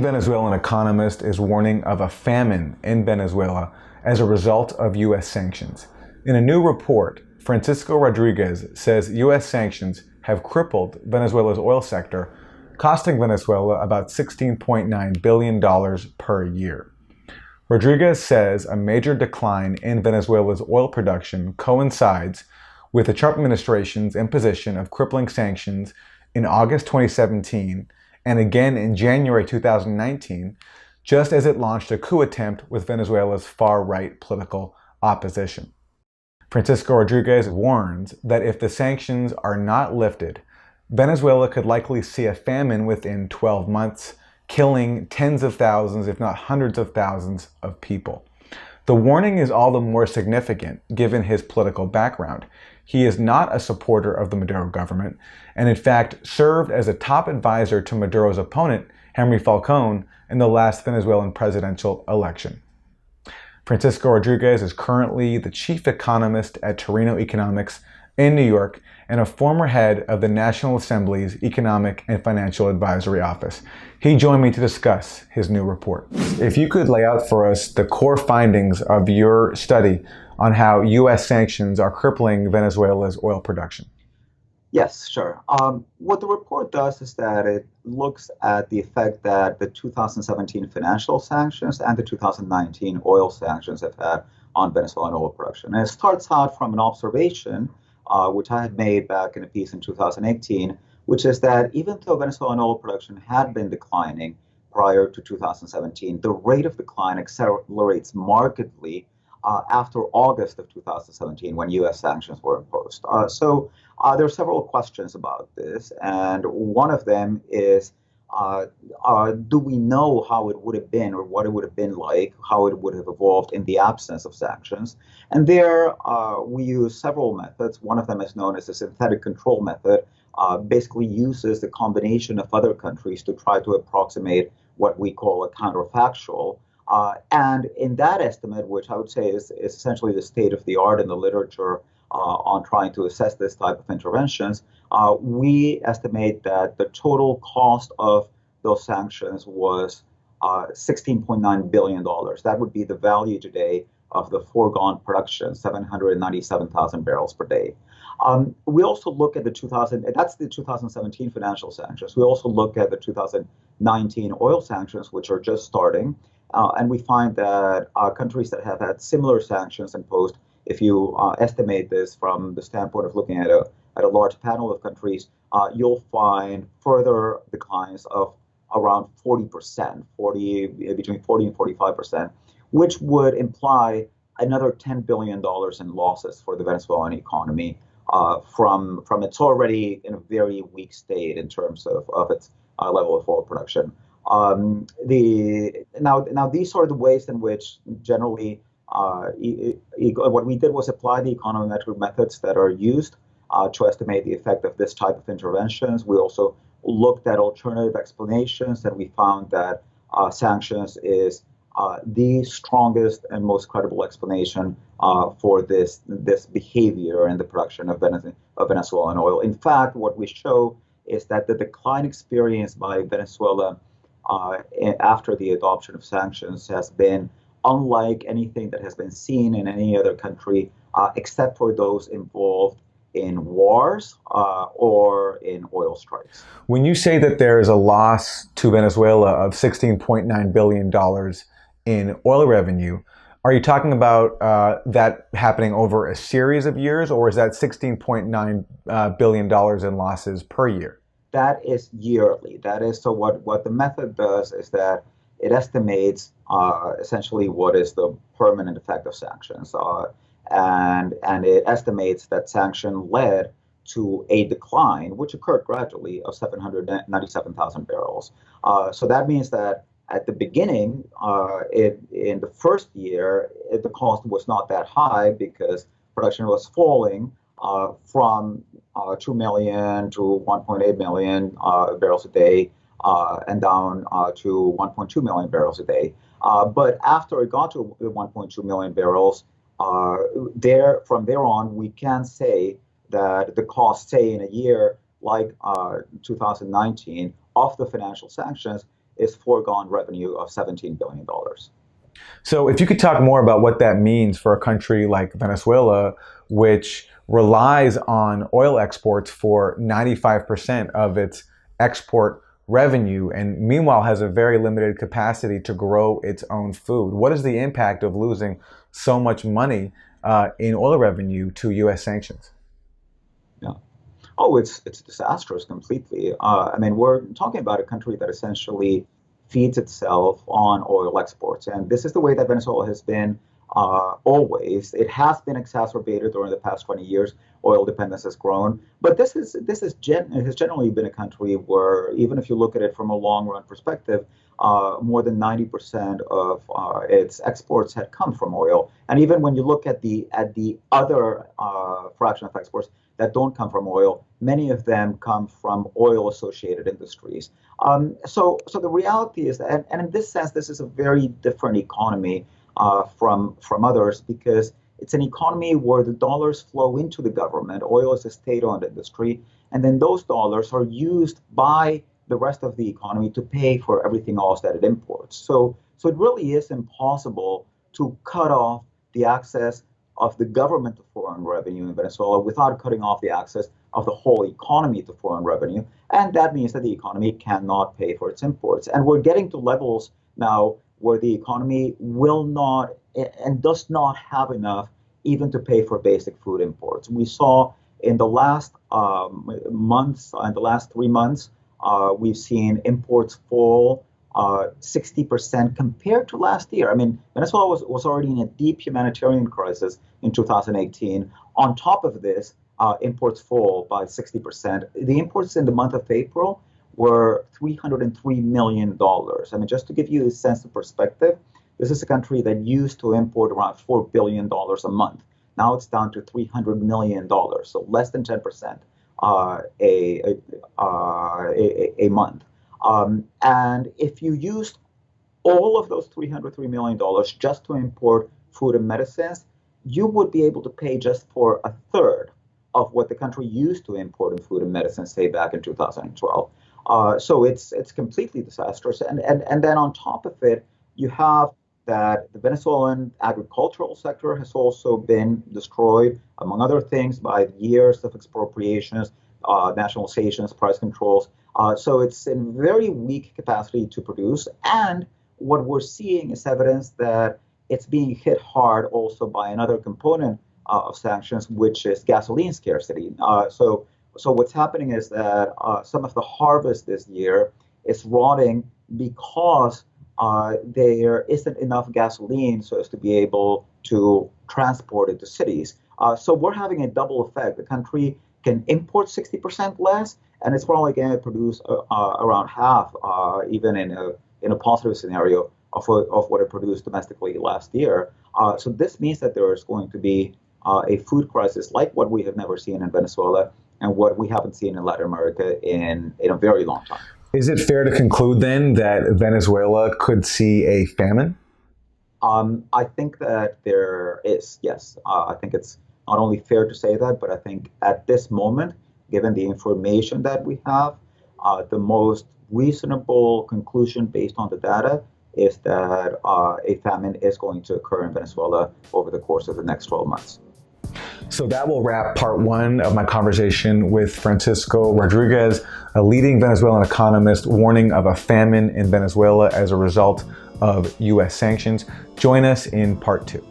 leading Venezuelan economist is warning of a famine in Venezuela as a result of U.S. sanctions. In a new report, Francisco Rodríguez says U.S. sanctions have crippled Venezuela's oil sector, costing Venezuela about $16.9 billion per year. Rodríguez says a major decline in Venezuela's oil production coincides with the Trump administration's imposition of crippling sanctions in August 2017 and again in January 2019, just as it launched a coup attempt with Venezuela's far-right political opposition. Francisco Rodríguez warns that if the sanctions are not lifted, Venezuela could likely see a famine within 12 months, killing tens of thousands, if not hundreds of thousands of people. The warning is all the more significant given his political background. He is not a supporter of the Maduro government, and in fact served as a top advisor to Maduro's opponent, Henri Falcon, in the last Venezuelan presidential election. Francisco Rodríguez is currently the chief economist at Torino Economics in New York and a former head of the National Assembly's Economic and Financial Advisory Office. He joined me to discuss his new report. If you could lay out for us the core findings of your study on how U.S. sanctions are crippling Venezuela's oil production. Yes, sure. What the report does is that it looks at the effect that the 2017 financial sanctions and the 2019 oil sanctions have had on Venezuelan oil production. And it starts out from an observation, which I had made back in a piece in 2018, which is that even though Venezuelan oil production had been declining prior to 2017, the rate of decline accelerates markedly after August of 2017, when U.S. sanctions were imposed. So there are several questions about this, and one of them is, do we know how it would have been, or what it would have been like, how it would have evolved in the absence of sanctions? And there we use several methods. One of them is known as the synthetic control method, basically uses the combination of other countries to try to approximate what we call a counterfactual. And in that estimate, which I would say is essentially the state of the art in the literature on trying to assess this type of interventions, we estimate that the total cost of those sanctions was $16.9 billion. That would be the value today of the foregone production, 797,000 barrels per day. We also look at that's the 2017 financial sanctions. We also look at the 2019 oil sanctions, which are just starting. And we find that countries that have had similar sanctions imposed, if you estimate this from the standpoint of looking at a large panel of countries, you'll find further declines of around 40%, between 40 and 45%, which would imply another $10 billion in losses for the Venezuelan economy from its already in a very weak state in terms of its level of oil production. Now these are the ways in which generally what we did was apply the econometric methods that are used to estimate the effect of this type of interventions. We also looked at alternative explanations, and we found that sanctions is the strongest and most credible explanation for this behavior in the production of Venezuelan oil. In fact, what we show is that the decline experienced by Venezuela after the adoption of sanctions has been unlike anything that has been seen in any other country, except for those involved in wars or in oil strikes. When you say that there is a loss to Venezuela of $16.9 billion in oil revenue, are you talking about that happening over a series of years, or is that $16.9 billion in losses per year? That is yearly. That is, so what the method does is that it estimates essentially what is the permanent effect of sanctions, and it estimates that sanction led to a decline, which occurred gradually, of 797,000 barrels. So that means that at the beginning, in the first year, the cost was not that high because production was falling from 2 million to 1.8 million barrels a day, and down to 1.2 million barrels a day. But after it got to 1.2 million barrels, from there on, we can say that the cost, say in a year like 2019, of the financial sanctions is foregone revenue of $17 billion. So if you could talk more about what that means for a country like Venezuela, which relies on oil exports for 95% of its export revenue, and meanwhile has a very limited capacity to grow its own food. What is the impact of losing so much money in oil revenue to U.S. sanctions? Yeah. Oh, it's disastrous completely. I mean, we're talking about a country that essentially feeds itself on oil exports, and this is the way that Venezuela has been always. It has been exacerbated during the past 20 years. Oil dependence has grown, but this has generally been a country where, even if you look at it from a long run perspective, more than 90% of its exports had come from oil. And even when you look at the other fraction of exports that don't come from oil, many of them come from oil-associated industries. So the reality is that, and in this sense, this is a very different economy from others, because it's an economy where the dollars flow into the government. Oil is a state-owned industry, and then those dollars are used by the rest of the economy to pay for everything else that it imports. So it really is impossible to cut off the access of the government to foreign revenue in Venezuela without cutting off the access of the whole economy to foreign revenue. And that means that the economy cannot pay for its imports. And we're getting to levels now where the economy will not and does not have enough even to pay for basic food imports. We saw in the last months, in the last 3 months, we've seen imports fall 60% compared to last year. I mean, Venezuela was already in a deep humanitarian crisis in 2018. On top of this, imports fall by 60%. The imports in the month of April were $303 million. I mean, just to give you a sense of perspective, this is a country that used to import around $4 billion a month. Now it's down to $300 million, so less than 10% a month. And if you used all of those $303 million just to import food and medicines, you would be able to pay just for a third of what the country used to import in food and medicines, say back in 2012. So it's completely disastrous. And then on top of it, you have that the Venezuelan agricultural sector has also been destroyed, among other things, by years of expropriations, nationalizations, price controls. So it's in very weak capacity to produce. And what we're seeing is evidence that it's being hit hard also by another component of sanctions, which is gasoline scarcity. So what's happening is that some of the harvest this year is rotting because there isn't enough gasoline so as to be able to transport it to cities. So we're having a double effect. The country can import 60% less, and it's probably going to produce around half, even in a positive scenario, of what it produced domestically last year. So this means that there is going to be a food crisis like what we have never seen in Venezuela and what we haven't seen in Latin America in a very long time. Is it fair to conclude then that Venezuela could see a famine? I think that there is, yes. I think it's not only fair to say that, but I think at this moment, given the information that we have, the most reasonable conclusion based on the data is that a famine is going to occur in Venezuela over the course of the next 12 months. So that will wrap part one of my conversation with Francisco Rodríguez, a leading Venezuelan economist warning of a famine in Venezuela as a result of U.S. sanctions. Join us in part two.